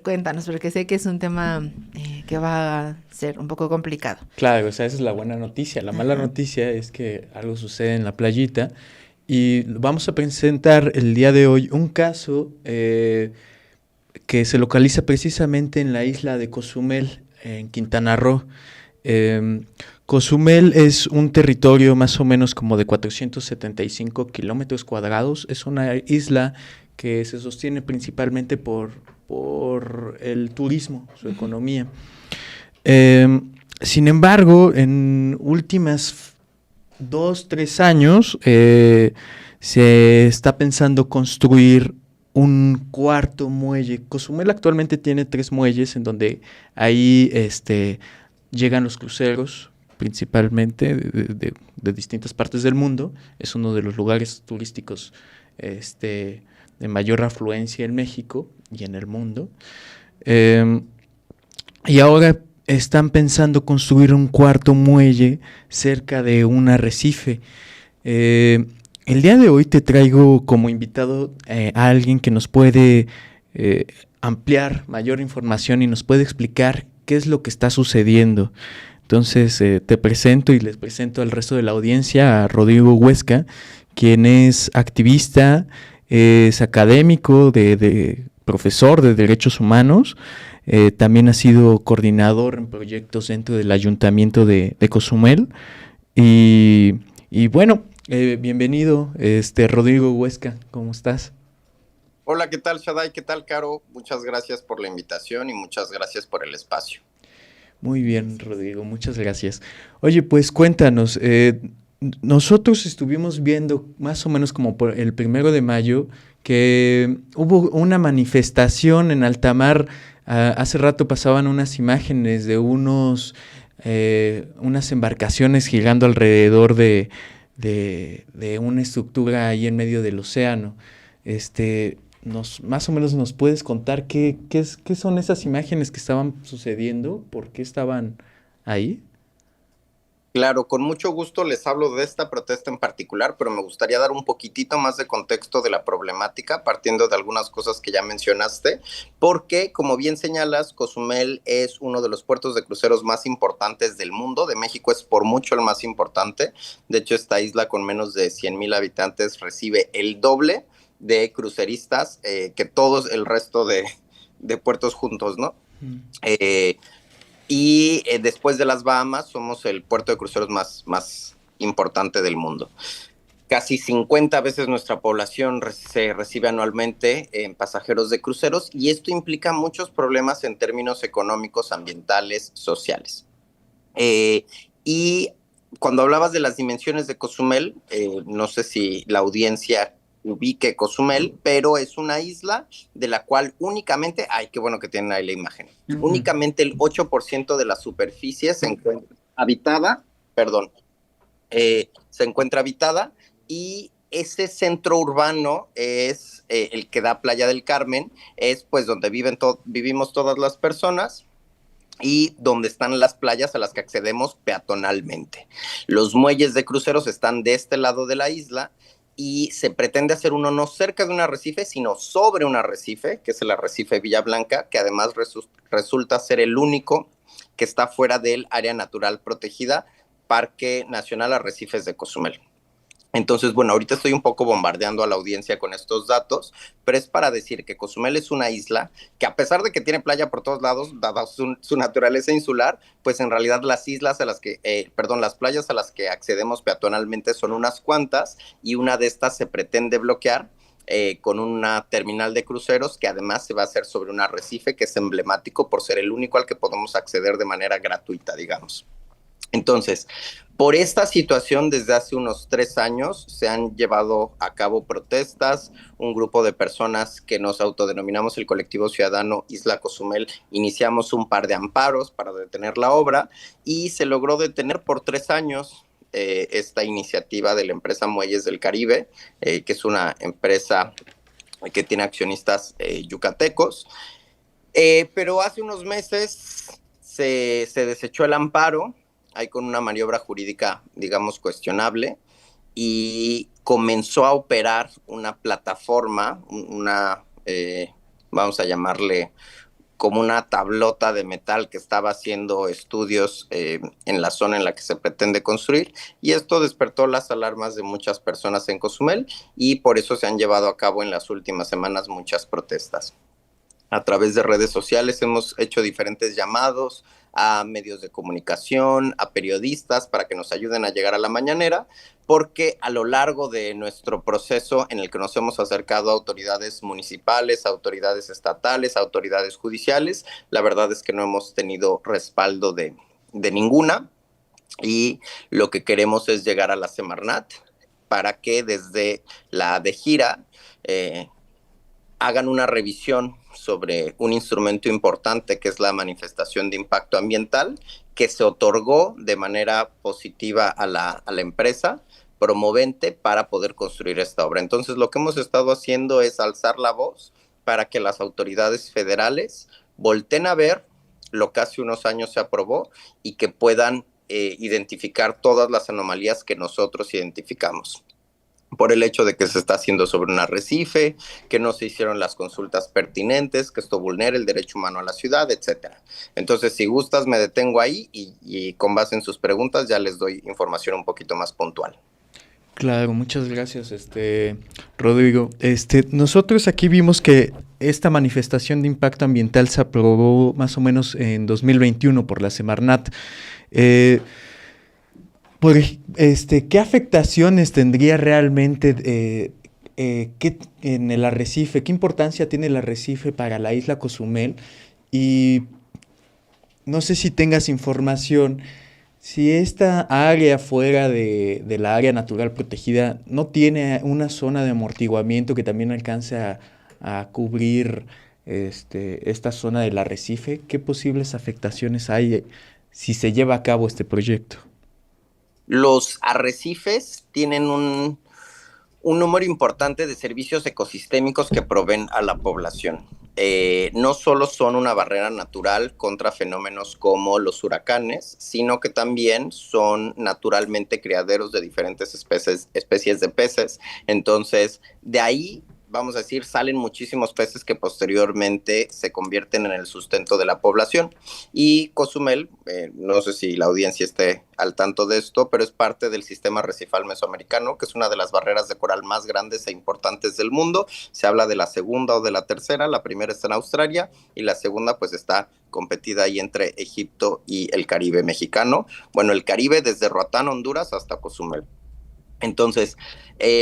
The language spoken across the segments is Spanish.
Cuéntanos, porque sé que es un tema que va a ser un poco complicado. Claro, o sea, esa es la buena noticia. La mala Ajá. noticia es que algo sucede en la playita y vamos a presentar el día de hoy un caso que se localiza precisamente en la isla de Cozumel, en Quintana Roo. Eh, Cozumel es un territorio más o menos como de 475 kilómetros cuadrados. Es una isla que se sostiene principalmente por el turismo, su Ujú. economía. Eh, Sin embargo, en últimas 2, 3 años se está pensando construir un cuarto muelle. Cozumel actualmente tiene 3 muelles en donde ahí llegan los cruceros principalmente de distintas partes del mundo. Es uno de los lugares turísticos de mayor afluencia en México y en el mundo. Eh, y ahora están pensando construir un cuarto muelle cerca de un arrecife. Eh, el día de hoy te traigo como invitado a alguien que nos puede eh, ampliar mayor información y nos puede explicar qué es lo que está sucediendo. Entonces te presento y les presento al resto de la audiencia a Rodrigo Huesca, quien es activista, es académico, de profesor de derechos humanos. También ha sido coordinador en proyectos dentro del ayuntamiento de Cozumel. Y bueno, bienvenido, Rodrigo Huesca, ¿cómo estás? Hola, ¿qué tal, Shaddai? ¿Qué tal, Caro? Muchas gracias por la invitación y muchas gracias por el espacio. Muy bien, Rodrigo, muchas gracias. Oye, pues cuéntanos, nosotros estuvimos viendo más o menos como por el 1 de mayo que hubo una manifestación en alta mar. Hace rato pasaban unas imágenes de unas embarcaciones girando alrededor de una estructura ahí en medio del océano. Más o menos nos puedes contar qué son esas imágenes que estaban sucediendo, por qué estaban ahí. Claro, con mucho gusto les hablo de esta protesta en particular, pero me gustaría dar un poquitito más de contexto de la problemática, partiendo de algunas cosas que ya mencionaste, porque, como bien señalas, Cozumel es uno de los puertos de cruceros más importantes del mundo. De México es por mucho el más importante. De hecho, esta isla con menos de 100,000 habitantes recibe el doble de cruceristas que todos el resto de puertos juntos, ¿no? Mm. Eh, y después de las Bahamas somos el puerto de cruceros más importante del mundo. Casi 50 veces nuestra población se recibe anualmente en pasajeros de cruceros y esto implica muchos problemas en términos económicos, ambientales, sociales. Y cuando hablabas de las dimensiones de Cozumel, no sé si la audiencia ubique Cozumel, pero es una isla de la cual únicamente, ay, qué bueno que tienen ahí la imagen, únicamente el 8% de la superficie se encuentra habitada, perdón, se encuentra habitada y ese centro urbano es el que da Playa del Carmen, es pues donde vivimos todas las personas y donde están las playas a las que accedemos peatonalmente. Los muelles de cruceros están de este lado de la isla y se pretende hacer uno no cerca de un arrecife, sino sobre un arrecife, que es el arrecife Villa Blanca, que además resulta ser el único que está fuera del área natural protegida, Parque Nacional Arrecifes de Cozumel. Entonces, bueno, ahorita estoy un poco bombardeando a la audiencia con estos datos, pero es para decir que Cozumel es una isla que a pesar de que tiene playa por todos lados, dada su naturaleza insular, pues en realidad las islas a las que, las playas a las que accedemos peatonalmente son unas cuantas y una de estas se pretende bloquear con una terminal de cruceros que además se va a hacer sobre un arrecife que es emblemático por ser el único al que podemos acceder de manera gratuita, digamos. Entonces, por esta situación, desde hace unos 3 años se han llevado a cabo protestas. Un grupo de personas que nos autodenominamos el colectivo ciudadano Isla Cozumel iniciamos un par de amparos para detener la obra y se logró detener por 3 años esta iniciativa de la empresa Muelles del Caribe, que es una empresa que tiene accionistas yucatecos. Pero hace unos meses se desechó el amparo, hay con una maniobra jurídica, digamos, cuestionable, y comenzó a operar una plataforma, vamos a llamarle como una tablota de metal que estaba haciendo estudios en la zona en la que se pretende construir, y esto despertó las alarmas de muchas personas en Cozumel, y por eso se han llevado a cabo en las últimas semanas muchas protestas. A través de redes sociales hemos hecho diferentes llamados a medios de comunicación, a periodistas, para que nos ayuden a llegar a la mañanera, porque a lo largo de nuestro proceso en el que nos hemos acercado a autoridades municipales, a autoridades estatales, a autoridades judiciales, la verdad es que no hemos tenido respaldo de ninguna, y lo que queremos es llegar a la Semarnat para que desde la de gira hagan una revisión sobre un instrumento importante que es la manifestación de impacto ambiental, que se otorgó de manera positiva a la empresa promovente para poder construir esta obra. Entonces, lo que hemos estado haciendo es alzar la voz para que las autoridades federales volteen a ver lo que hace unos años se aprobó y que puedan identificar todas las anomalías que nosotros identificamos, por el hecho de que se está haciendo sobre un arrecife, que no se hicieron las consultas pertinentes, que esto vulnera el derecho humano a la ciudad, etcétera. Entonces, si gustas, me detengo ahí y con base en sus preguntas ya les doy información un poquito más puntual. Claro, muchas gracias, Rodrigo. Nosotros aquí vimos que esta manifestación de impacto ambiental se aprobó más o menos en 2021 por la Semarnat. ¿Qué afectaciones tendría realmente en el arrecife? ¿Qué importancia tiene el arrecife para la isla Cozumel? Y no sé si tengas información, si esta área fuera de la área natural protegida no tiene una zona de amortiguamiento que también alcance a cubrir esta zona del arrecife. ¿Qué posibles afectaciones hay si se lleva a cabo este proyecto? Los arrecifes tienen un número importante de servicios ecosistémicos que proveen a la población. No solo son una barrera natural contra fenómenos como los huracanes, sino que también son naturalmente criaderos de diferentes especies de peces. Entonces, de ahí, vamos a decir, salen muchísimos peces que posteriormente se convierten en el sustento de la población. Y Cozumel, no sé si la audiencia esté al tanto de esto, pero es parte del sistema arrecifal mesoamericano, que es una de las barreras de coral más grandes e importantes del mundo. Se habla de la segunda o de la tercera. La primera está en Australia y la segunda pues está competida ahí entre Egipto y el Caribe mexicano. Bueno, el Caribe desde Roatán, Honduras, hasta Cozumel. Entonces,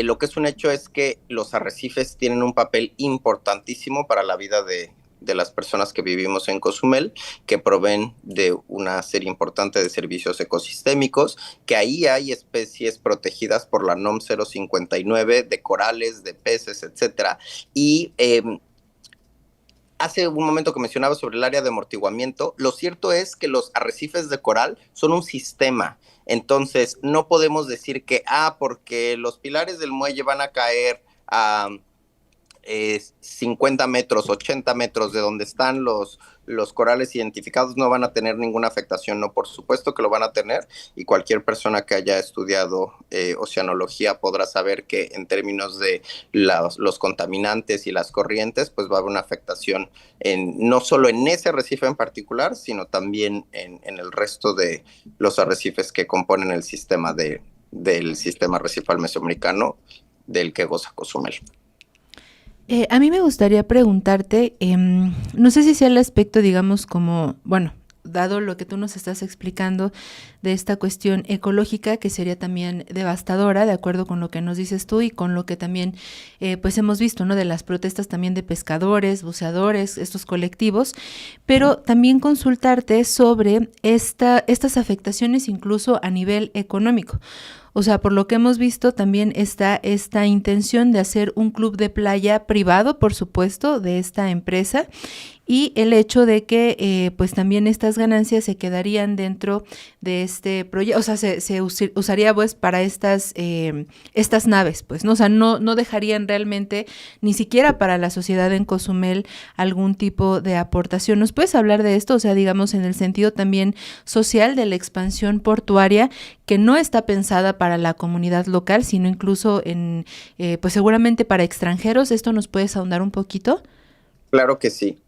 lo que es un hecho es que los arrecifes tienen un papel importantísimo para la vida de las personas que vivimos en Cozumel, que proveen de una serie importante de servicios ecosistémicos, que ahí hay especies protegidas por la NOM 059 de corales, de peces, etcétera. Y hace un momento que mencionaba sobre el área de amortiguamiento, lo cierto es que los arrecifes de coral son un sistema. Entonces, no podemos decir que, porque los pilares del muelle van a caer a 50 metros, 80 metros de donde están los corales identificados, no van a tener ninguna afectación. No, por supuesto que lo van a tener, y cualquier persona que haya estudiado oceanología podrá saber que en términos de los contaminantes y las corrientes, pues va a haber una afectación no solo en ese arrecife en particular, sino también en el resto de los arrecifes que componen el sistema del sistema arrecifal mesoamericano del que goza Cozumel. A mí me gustaría preguntarte, no sé si sea el aspecto, digamos, como, bueno, dado lo que tú nos estás explicando de esta cuestión ecológica, que sería también devastadora, de acuerdo con lo que nos dices tú y con lo que también pues hemos visto, ¿no? De las protestas también de pescadores, buceadores, estos colectivos, pero también consultarte sobre estas afectaciones incluso a nivel económico. O sea, por lo que hemos visto, también está esta intención de hacer un club de playa privado, por supuesto, de esta empresa, y el hecho de que pues también estas ganancias se quedarían dentro de este proyecto, o sea, se usaría pues para estas naves, pues, ¿no? O sea, no dejarían realmente ni siquiera para la sociedad en Cozumel algún tipo de aportación. ¿Nos puedes hablar de esto? O sea, digamos, en el sentido también social de la expansión portuaria, que no está pensada para la comunidad local, sino incluso pues seguramente para extranjeros. ¿Esto nos puedes ahondar un poquito? Claro que sí.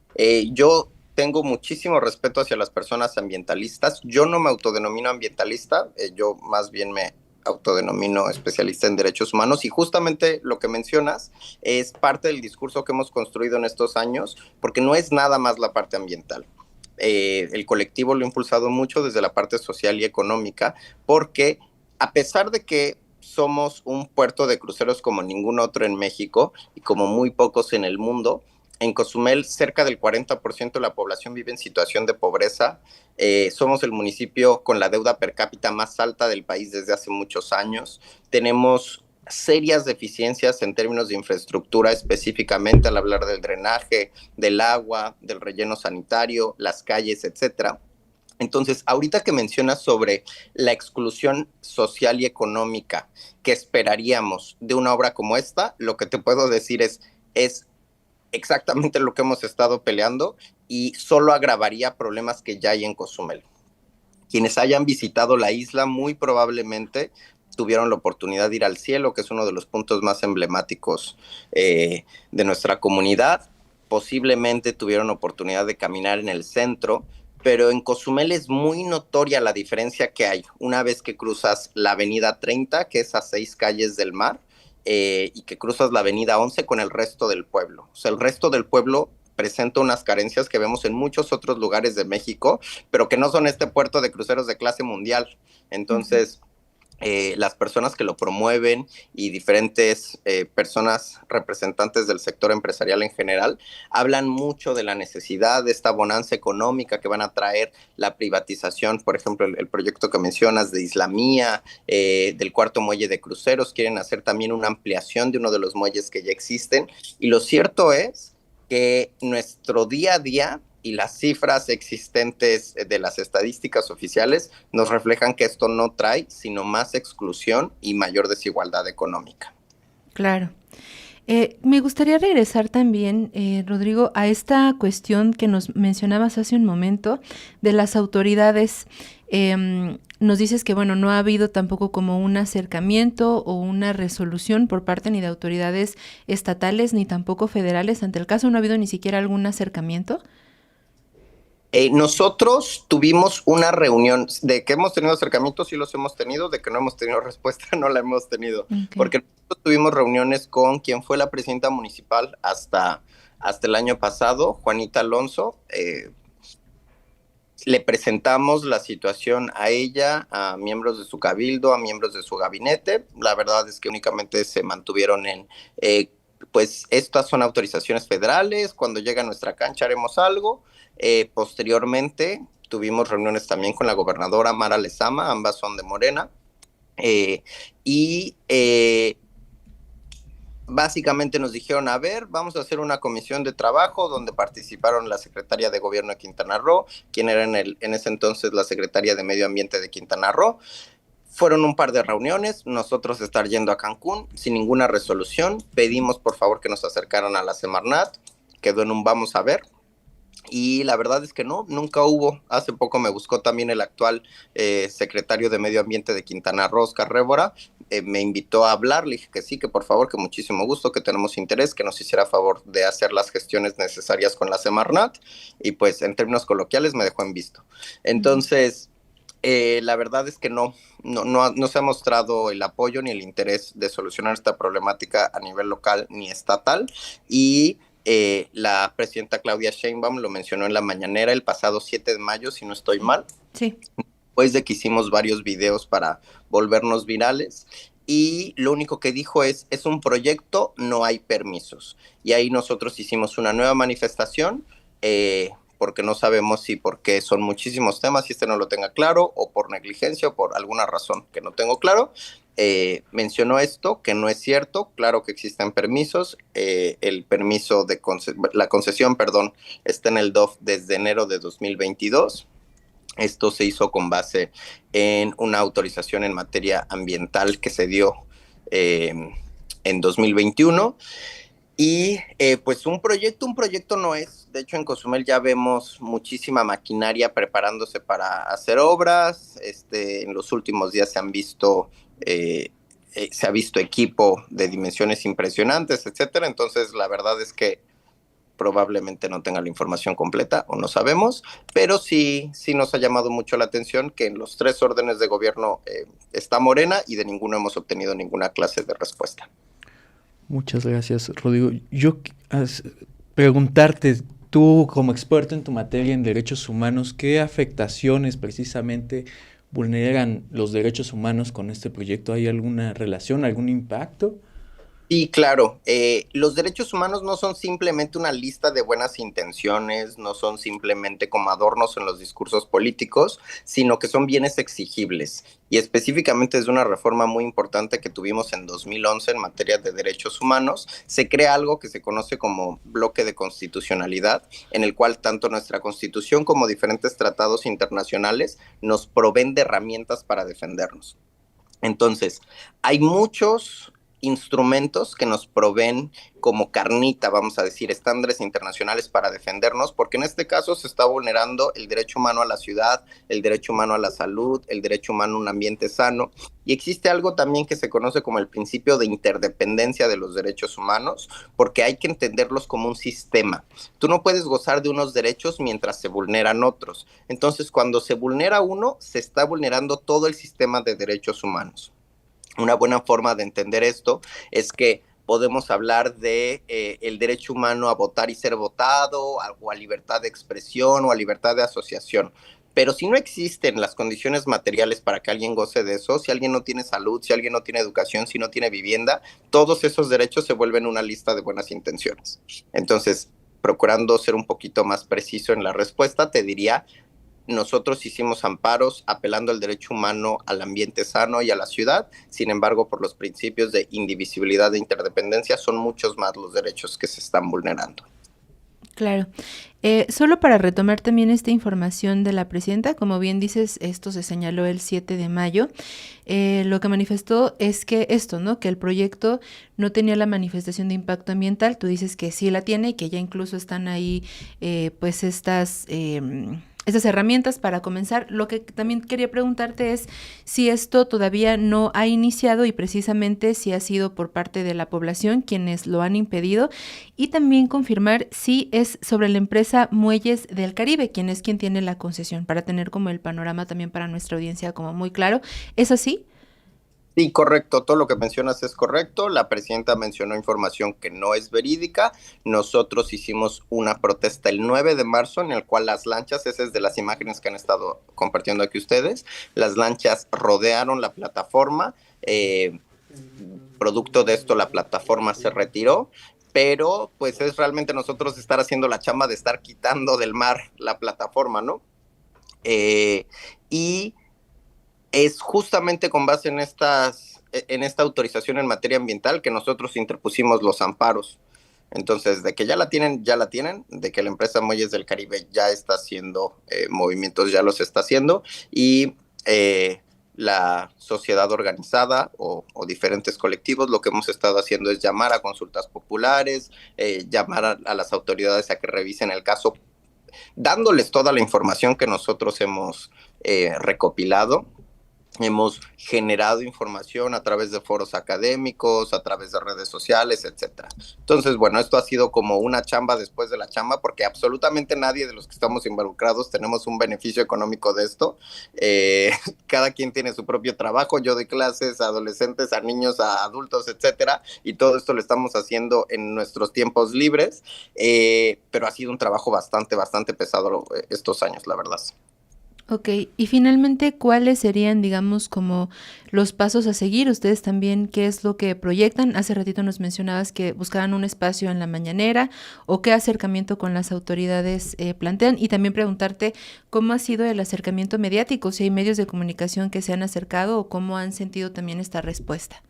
Yo tengo muchísimo respeto hacia las personas ambientalistas. Yo no me autodenomino ambientalista, yo más bien me autodenomino especialista en derechos humanos, y justamente lo que mencionas es parte del discurso que hemos construido en estos años, porque no es nada más la parte ambiental. El colectivo lo ha impulsado mucho desde la parte social y económica, porque a pesar de que somos un puerto de cruceros como ningún otro en México y como muy pocos en el mundo, en Cozumel cerca del 40% de la población vive en situación de pobreza. Somos el municipio con la deuda per cápita más alta del país desde hace muchos años. Tenemos serias deficiencias en términos de infraestructura, específicamente al hablar del drenaje, del agua, del relleno sanitario, las calles, etcétera. Entonces, ahorita que mencionas sobre la exclusión social y económica que esperaríamos de una obra como esta, lo que te puedo decir es exactamente lo que hemos estado peleando, y solo agravaría problemas que ya hay en Cozumel. Quienes hayan visitado la isla muy probablemente tuvieron la oportunidad de ir al cielo, que es uno de los puntos más emblemáticos de nuestra comunidad. Posiblemente tuvieron oportunidad de caminar en el centro, pero en Cozumel es muy notoria la diferencia que hay una vez que cruzas la avenida 30, que es a 6 calles del mar, y que cruzas la avenida 11 con el resto del pueblo. O sea, el resto del pueblo presenta unas carencias que vemos en muchos otros lugares de México, pero que no son este puerto de cruceros de clase mundial. Entonces, las personas que lo promueven y diferentes personas representantes del sector empresarial en general hablan mucho de la necesidad de esta bonanza económica que van a traer la privatización, por ejemplo, el proyecto que mencionas de Islamía, del cuarto muelle de cruceros. Quieren hacer también una ampliación de uno de los muelles que ya existen, y lo cierto es que nuestro día a día y las cifras existentes de las estadísticas oficiales nos reflejan que esto no trae sino más exclusión y mayor desigualdad económica. Claro. Me gustaría regresar también, Rodrigo, a esta cuestión que nos mencionabas hace un momento de las autoridades. Nos dices que, bueno, no ha habido tampoco como un acercamiento o una resolución por parte ni de autoridades estatales ni tampoco federales ante el caso. ¿No ha habido ni siquiera algún acercamiento? Nosotros tuvimos una reunión. De que hemos tenido acercamientos, sí los hemos tenido; de que no hemos tenido respuesta, no la hemos tenido. Okay. Porque nosotros tuvimos reuniones con quien fue la presidenta municipal hasta el año pasado, Juanita Alonso. Le presentamos la situación a ella, a miembros de su cabildo, a miembros de su gabinete. La verdad es que únicamente se mantuvieron en... pues estas son autorizaciones federales, cuando llegue a nuestra cancha haremos algo. Posteriormente tuvimos reuniones también con la gobernadora Mara Lezama, ambas son de Morena, básicamente nos dijeron, a ver, vamos a hacer una comisión de trabajo donde participaron la secretaria de Gobierno de Quintana Roo, quien era en ese entonces la secretaria de Medio Ambiente de Quintana Roo. Fueron un par de reuniones, nosotros estar yendo a Cancún sin ninguna resolución. Pedimos por favor que nos acercaran a la Semarnat, quedó en un vamos a ver. Y la verdad es que no, nunca hubo. Hace poco me buscó también el actual secretario de Medio Ambiente de Quintana Roo, Oscar Révora, me invitó a hablar, le dije que sí, que por favor, que muchísimo gusto, que tenemos interés, que nos hiciera favor de hacer las gestiones necesarias con la Semarnat, y pues en términos coloquiales me dejó en visto. Entonces, la verdad es que no se ha mostrado el apoyo ni el interés de solucionar esta problemática a nivel local ni estatal, y la presidenta Claudia Sheinbaum lo mencionó en la mañanera el pasado 7 de mayo, si no estoy mal. Sí. Después de que hicimos varios videos para volvernos virales, y lo único que dijo es un proyecto, no hay permisos. Y ahí nosotros hicimos una nueva manifestación, porque no sabemos si porque son muchísimos temas y no lo tenga claro, o por negligencia, o por alguna razón que no tengo claro. Mencionó esto, que no es cierto. Claro que existen permisos. El permiso de la concesión, perdón, está en el DOF desde enero de 2022. Esto se hizo con base en una autorización en materia ambiental que se dio en 2021. Y pues un proyecto no es. De hecho, en Cozumel ya vemos muchísima maquinaria preparándose para hacer obras. En los últimos días se ha visto equipo de dimensiones impresionantes, etcétera. Entonces, la verdad es que probablemente no tenga la información completa o no sabemos, pero sí nos ha llamado mucho la atención que en los 3 órdenes de gobierno está Morena y de ninguno hemos obtenido ninguna clase de respuesta. Muchas gracias, Rodrigo. Preguntarte, tú como experto en tu materia en derechos humanos, ¿qué afectaciones precisamente vulneran los derechos humanos con este proyecto? ¿Hay alguna relación, algún impacto? Sí, claro. Los derechos humanos no son simplemente una lista de buenas intenciones, no son simplemente como adornos en los discursos políticos, sino que son bienes exigibles. Y específicamente desde una reforma muy importante que tuvimos en 2011 en materia de derechos humanos, se crea algo que se conoce como bloque de constitucionalidad, en el cual tanto nuestra Constitución como diferentes tratados internacionales nos proveen de herramientas para defendernos. Entonces, hay muchos instrumentos que nos proveen como carnita, vamos a decir, estándares internacionales para defendernos, porque en este caso se está vulnerando el derecho humano a la ciudad, el derecho humano a la salud, el derecho humano a un ambiente sano, y existe algo también que se conoce como el principio de interdependencia de los derechos humanos, porque hay que entenderlos como un sistema. Tú no puedes gozar de unos derechos mientras se vulneran otros. Entonces, cuando se vulnera uno, se está vulnerando todo el sistema de derechos humanos. Una buena forma de entender esto es que podemos hablar de el derecho humano a votar y ser votado, o a libertad de expresión o a libertad de asociación. Pero si no existen las condiciones materiales para que alguien goce de eso, si alguien no tiene salud, si alguien no tiene educación, si no tiene vivienda, todos esos derechos se vuelven una lista de buenas intenciones. Entonces, procurando ser un poquito más preciso en la respuesta, te diría: nosotros hicimos amparos apelando al derecho humano al ambiente sano y a la ciudad. Sin embargo, por los principios de indivisibilidad e interdependencia, son muchos más los derechos que se están vulnerando. Claro. Solo para retomar también esta información de la presidenta, como bien dices, esto se señaló el 7 de mayo. Lo que manifestó es que esto, ¿no? Que el proyecto no tenía la manifestación de impacto ambiental. Tú dices que sí la tiene y que ya incluso están ahí, pues estas herramientas para comenzar. Lo que también quería preguntarte es si esto todavía no ha iniciado y precisamente si ha sido por parte de la población quienes lo han impedido, y también confirmar si es sobre la empresa Muelles del Caribe, quien tiene la concesión, para tener como el panorama también para nuestra audiencia como muy claro. ¿Es así? Sí, correcto, todo lo que mencionas es correcto. La presidenta mencionó información que no es verídica. Nosotros hicimos una protesta el 9 de marzo en el cual las lanchas, esa es de las imágenes que han estado compartiendo aquí ustedes, las lanchas rodearon la plataforma. Producto de esto, la plataforma se retiró, pero pues es realmente nosotros estar haciendo la chamba de estar quitando del mar la plataforma, ¿no? Y es justamente con base en esta autorización en materia ambiental que nosotros interpusimos los amparos. Entonces, de que ya la tienen, de que la empresa Muelles del Caribe ya está haciendo movimientos, ya los está haciendo, y la sociedad organizada o diferentes colectivos, lo que hemos estado haciendo es llamar a consultas populares, llamar a las autoridades a que revisen el caso, dándoles toda la información que nosotros hemos recopilado. Hemos generado información a través de foros académicos, a través de redes sociales, etcétera. Entonces, bueno, esto ha sido como una chamba después de la chamba, porque absolutamente nadie de los que estamos involucrados tenemos un beneficio económico de esto. Cada quien tiene su propio trabajo. Yo doy clases a adolescentes, a niños, a adultos, etcétera, y todo esto lo estamos haciendo en nuestros tiempos libres, pero ha sido un trabajo bastante pesado estos años, la verdad. Ok, y finalmente, ¿cuáles serían, digamos, como los pasos a seguir? Ustedes también, ¿qué es lo que proyectan? Hace ratito nos mencionabas que buscaban un espacio en la mañanera, o qué acercamiento con las autoridades plantean, y también preguntarte cómo ha sido el acercamiento mediático, si hay medios de comunicación que se han acercado o cómo han sentido también esta respuesta.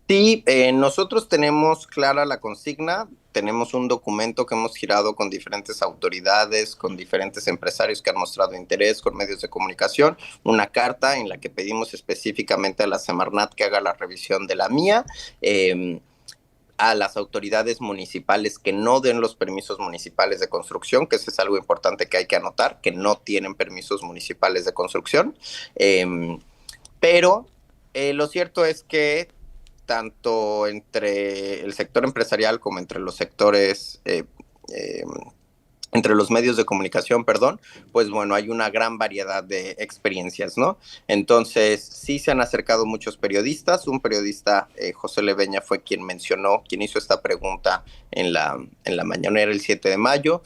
Sí, nosotros tenemos clara la consigna, tenemos un documento que hemos girado con diferentes autoridades, con diferentes empresarios que han mostrado interés, con medios de comunicación, una carta en la que pedimos específicamente a la Semarnat que haga la revisión de la mía, a las autoridades municipales que no den los permisos municipales de construcción, que eso es algo importante que hay que anotar, que no tienen permisos municipales de construcción, pero lo cierto es que tanto entre el sector empresarial como entre los sectores entre los medios de comunicación, perdón, pues bueno, hay una gran variedad de experiencias, ¿no? Entonces, sí se han acercado muchos periodistas. Un periodista, José Leveña, fue quien hizo esta pregunta en la mañanera el 7 de mayo.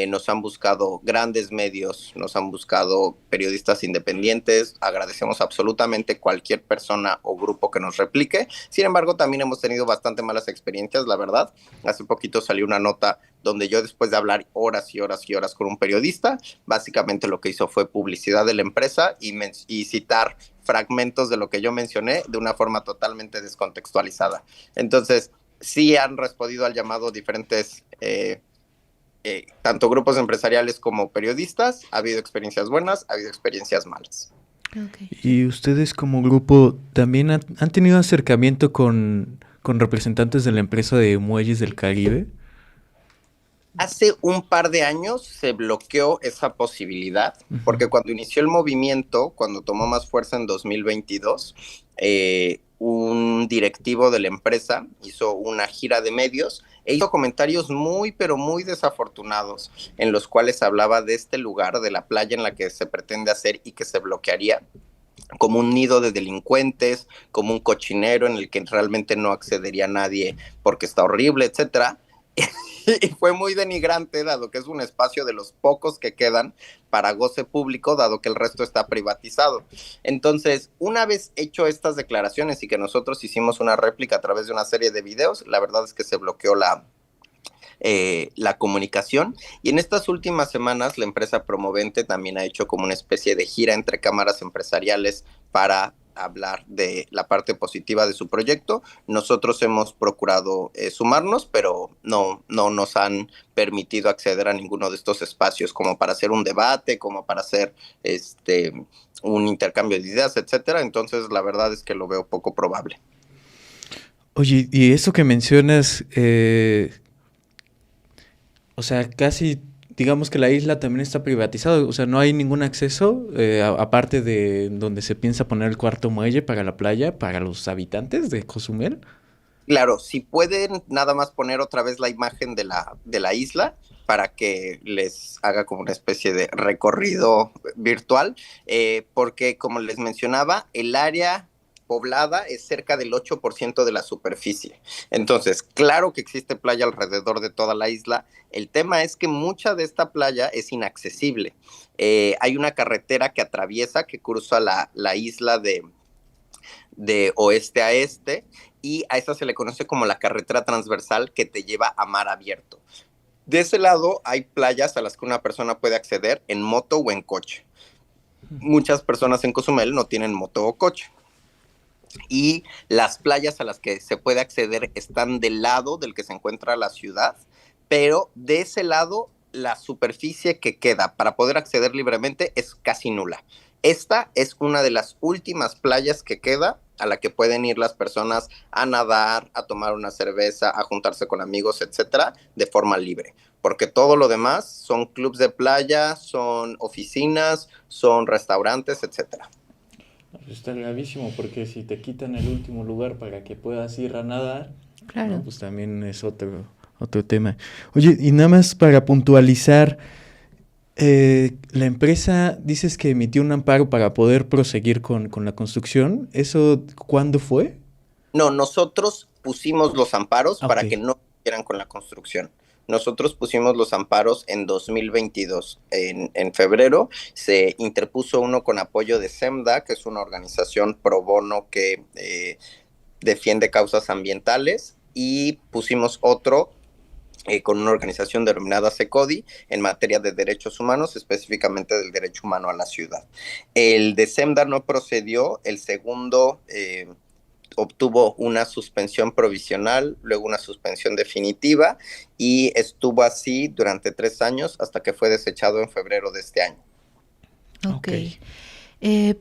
Nos han buscado grandes medios, nos han buscado periodistas independientes. Agradecemos absolutamente cualquier persona o grupo que nos replique. Sin embargo, también hemos tenido bastante malas experiencias, la verdad. Hace poquito salió una nota donde yo, después de hablar horas y horas y horas con un periodista, básicamente lo que hizo fue publicidad de la empresa y citar fragmentos de lo que yo mencioné de una forma totalmente descontextualizada. Entonces, sí han respondido al llamado diferentes, tanto grupos empresariales como periodistas. Ha habido experiencias buenas, ha habido experiencias malas. Okay. ¿Y ustedes como grupo también han tenido acercamiento con representantes de la empresa de Muelles del Caribe? Hace un par de años se bloqueó esa posibilidad, porque cuando inició el movimiento, cuando tomó más fuerza en 2022, un directivo de la empresa hizo una gira de medios e hizo comentarios muy, pero muy desafortunados, en los cuales hablaba de este lugar, de la playa en la que se pretende hacer y que se bloquearía, como un nido de delincuentes, como un cochinero en el que realmente no accedería nadie porque está horrible, etcétera. Y fue muy denigrante, dado que es un espacio de los pocos que quedan para goce público, dado que el resto está privatizado. Entonces, una vez hecho estas declaraciones y que nosotros hicimos una réplica a través de una serie de videos, la verdad es que se bloqueó la comunicación. Y en estas últimas semanas la empresa promovente también ha hecho como una especie de gira entre cámaras empresariales para hablar de la parte positiva de su proyecto. Nosotros hemos procurado sumarnos, pero no nos han permitido acceder a ninguno de estos espacios como para hacer un debate, como para hacer un intercambio de ideas, etcétera. Entonces, la verdad es que lo veo poco probable. Oye, y eso que mencionas, o sea, casi digamos que la isla también está privatizada, o sea, no hay ningún acceso, aparte de donde se piensa poner el cuarto muelle para la playa, para los habitantes de Cozumel. Claro, si pueden nada más poner otra vez la imagen de la isla para que les haga como una especie de recorrido virtual, porque como les mencionaba, el área poblada es cerca del 8% de la superficie. Entonces, claro que existe playa alrededor de toda la isla. El tema es que mucha de esta playa es inaccesible. Hay una carretera que atraviesa, que cruza la isla de oeste a este, y a esa se le conoce como la carretera transversal que te lleva a mar abierto. De ese lado hay playas a las que una persona puede acceder en moto o en coche. Muchas personas en Cozumel no tienen moto o coche. Y las playas a las que se puede acceder están del lado del que se encuentra la ciudad, pero de ese lado la superficie que queda para poder acceder libremente es casi nula. Esta es una de las últimas playas que queda a la que pueden ir las personas a nadar, a tomar una cerveza, a juntarse con amigos, etcétera, de forma libre. Porque todo lo demás son clubs de playa, son oficinas, son restaurantes, etcétera. Está gravísimo, porque si te quitan el último lugar para que puedas ir a nadar, claro, ¿no? Pues también es otro tema. Oye, y nada más para puntualizar, la empresa dices que emitió un amparo para poder proseguir con la construcción. ¿Eso cuándo fue? No, nosotros pusimos los amparos para que no siguieran con la construcción. Nosotros pusimos los amparos en 2022. En febrero se interpuso uno con apoyo de SEMDA, que es una organización pro bono que defiende causas ambientales, y pusimos otro con una organización denominada SECODI en materia de derechos humanos, específicamente del derecho humano a la ciudad. El de SEMDA no procedió, el segundo obtuvo una suspensión provisional, luego una suspensión definitiva, y estuvo así durante 3 años hasta que fue desechado en febrero de este año. Ok.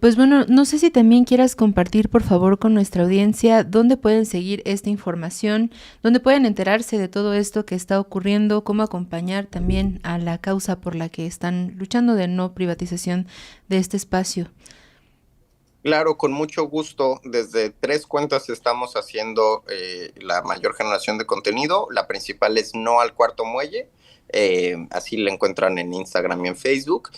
Pues bueno, no sé si también quieras compartir, por favor, con nuestra audiencia dónde pueden seguir esta información, dónde pueden enterarse de todo esto que está ocurriendo, cómo acompañar también a la causa por la que están luchando de no privatización de este espacio. Claro, con mucho gusto. Desde 3 cuentas estamos haciendo la mayor generación de contenido. La principal es No al Cuarto Muelle. así la encuentran en Instagram y en Facebook.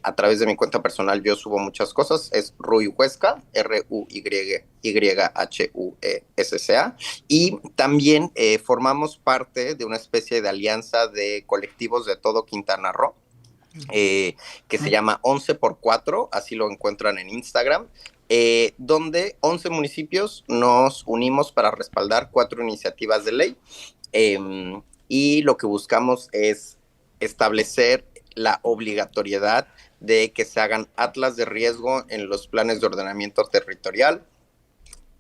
A través de mi cuenta personal yo subo muchas cosas, es Rui Huesca, RUYHUESCA, y también formamos parte de una especie de alianza de colectivos de todo Quintana Roo, que se llama 11x4, así lo encuentran en Instagram, donde 11 municipios nos unimos para respaldar 4 iniciativas de ley, y lo que buscamos es establecer la obligatoriedad de que se hagan atlas de riesgo en los planes de ordenamiento territorial,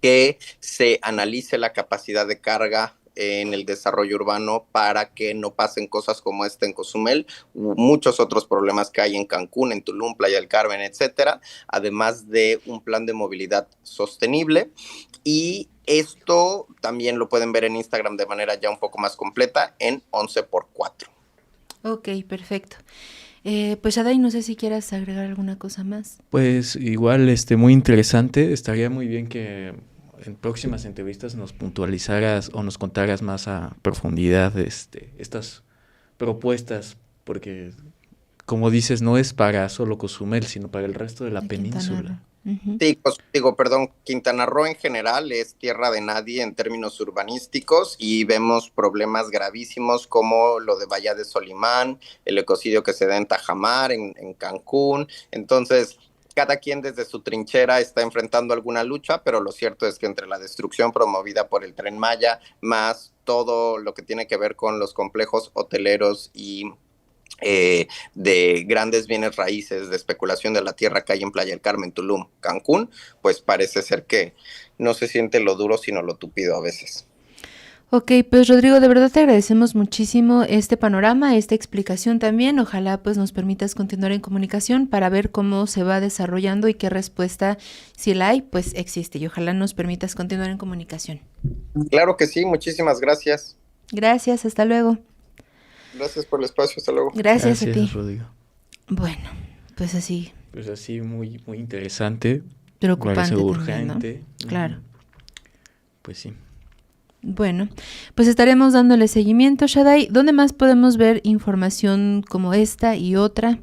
que se analice la capacidad de carga en el desarrollo urbano para que no pasen cosas como esta en Cozumel, muchos otros problemas que hay en Cancún, en Tulum, Playa del Carmen, etcétera, además de un plan de movilidad sostenible. Y esto también lo pueden ver en Instagram de manera ya un poco más completa en 11x4. Ok, perfecto. Pues Adai, no sé si quieras agregar alguna cosa más. Pues igual, muy interesante. Estaría muy bien que en próximas entrevistas nos puntualizaras o nos contaras más a profundidad estas propuestas, porque como dices, no es para solo Cozumel, sino para el resto de la península. Uh-huh. Sí, Quintana Roo en general es tierra de nadie en términos urbanísticos y vemos problemas gravísimos como lo de Bahía de Solimán, el ecocidio que se da en Tajamar, en Cancún. Entonces, cada quien desde su trinchera está enfrentando alguna lucha, pero lo cierto es que entre la destrucción promovida por el Tren Maya, más todo lo que tiene que ver con los complejos hoteleros y de grandes bienes raíces, de especulación de la tierra que hay en Playa del Carmen, Tulum, Cancún, pues parece ser que no se siente lo duro, sino lo tupido a veces. Ok, pues Rodrigo, de verdad te agradecemos muchísimo este panorama, esta explicación también. Ojalá pues nos permitas continuar en comunicación para ver cómo se va desarrollando y qué respuesta, si la hay, pues existe. Y ojalá nos permitas continuar en comunicación. Claro que sí, muchísimas gracias. Gracias, hasta luego. Gracias por el espacio, hasta luego. Gracias a ti. Rodrigo. Bueno, pues así. Pues así, muy, muy interesante. Preocupante. Urgente. También, ¿no? Claro. Pues sí. Bueno, pues estaremos dándole seguimiento, Shadai. ¿Dónde más podemos ver información como esta y otra?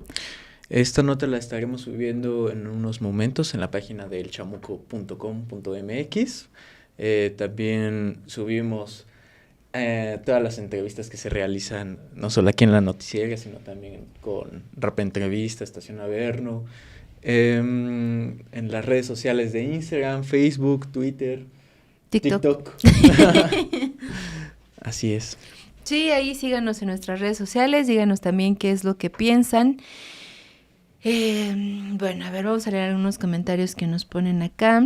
Esta nota la estaremos subiendo en unos momentos en la página de elchamuco.com.mx. También subimos todas las entrevistas que se realizan, no solo aquí en la noticiera, sino también con Rap Entrevista, Estación Averno, en las redes sociales de Instagram, Facebook, Twitter, TikTok. Así es. Sí, ahí síganos en nuestras redes sociales, díganos también qué es lo que piensan. Bueno, a ver, vamos a leer algunos comentarios que nos ponen acá.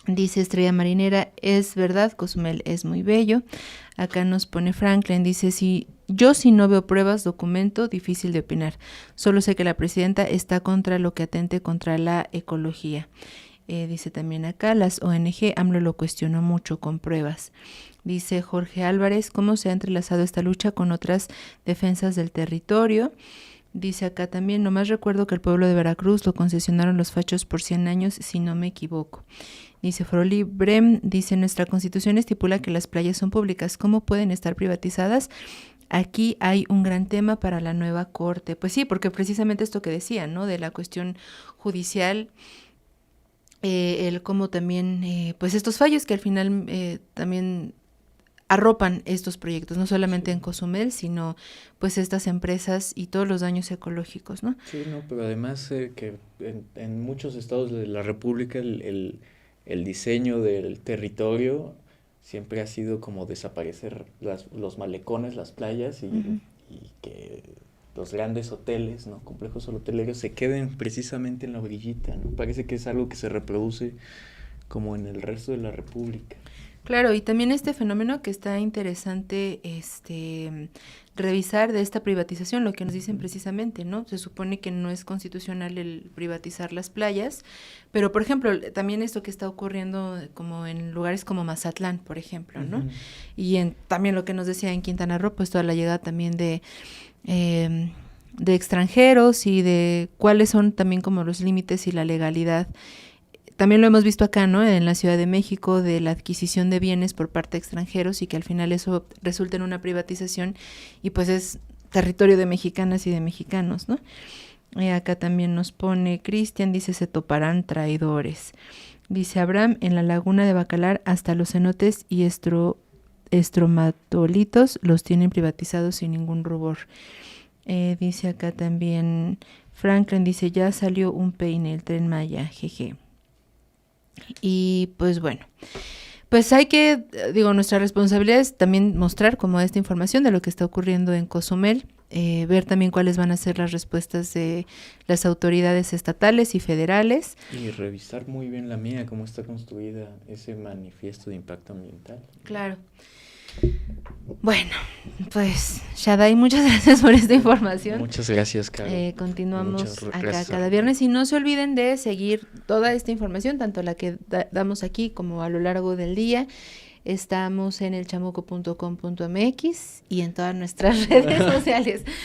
Dice Estrella Marinera, es verdad, Cozumel es muy bello. Acá nos pone Franklin, dice, si no veo pruebas, documento, difícil de opinar. Solo sé que la presidenta está contra lo que atente contra la ecología. Dice también acá, las ONG, AMLO lo cuestionó mucho con pruebas. Dice Jorge Álvarez, ¿cómo se ha entrelazado esta lucha con otras defensas del territorio? Dice acá también, nomás recuerdo que el pueblo de Veracruz lo concesionaron los fachos por 100 años, si no me equivoco. Dice Foro Libre, dice, nuestra constitución estipula que las playas son públicas, ¿cómo pueden estar privatizadas? Aquí hay un gran tema para la nueva corte. Pues sí, porque precisamente esto que decía, ¿no? De la cuestión judicial, el cómo también, pues estos fallos que al final también arropan estos proyectos, no solamente en Cozumel, sino pues estas empresas y todos los daños ecológicos, ¿no? Sí, no, pero además que en muchos estados de la República el diseño del territorio siempre ha sido como desaparecer los malecones, las playas y que los grandes hoteles, ¿no? Complejos hoteleros se queden precisamente en la orillita, ¿no? Parece que es algo que se reproduce como en el resto de la República. Claro, y también este fenómeno que está interesante revisar de esta privatización, lo que nos dicen precisamente, ¿no? Se supone que no es constitucional el privatizar las playas, pero por ejemplo, también esto que está ocurriendo como en lugares como Mazatlán, por ejemplo, ¿no? Uh-huh. Y también lo que nos decía en Quintana Roo, pues toda la llegada también de extranjeros y de cuáles son también como los límites y la legalidad también lo hemos visto acá, ¿no? En la Ciudad de México, de la adquisición de bienes por parte de extranjeros y que al final eso resulta en una privatización y pues es territorio de mexicanas y de mexicanos, ¿no? Acá también nos pone Cristian, dice, se toparán traidores. Dice Abraham, en la laguna de Bacalar hasta los cenotes y estromatolitos los tienen privatizados sin ningún rubor. Dice acá también Franklin, dice, ya salió un peine, el Tren Maya, jeje. Y pues bueno, pues hay que, nuestra responsabilidad es también mostrar como esta información de lo que está ocurriendo en Cozumel, ver también cuáles van a ser las respuestas de las autoridades estatales y federales. Y revisar muy bien la mía, cómo está construida ese manifiesto de impacto ambiental. Claro. Bueno, pues Shaddai, muchas gracias por esta información. Muchas gracias, Caro. Continuamos acá cada viernes y no se olviden de seguir toda esta información, tanto la que damos aquí como a lo largo del día. Estamos en elchamuco.com.mx y en todas nuestras redes sociales.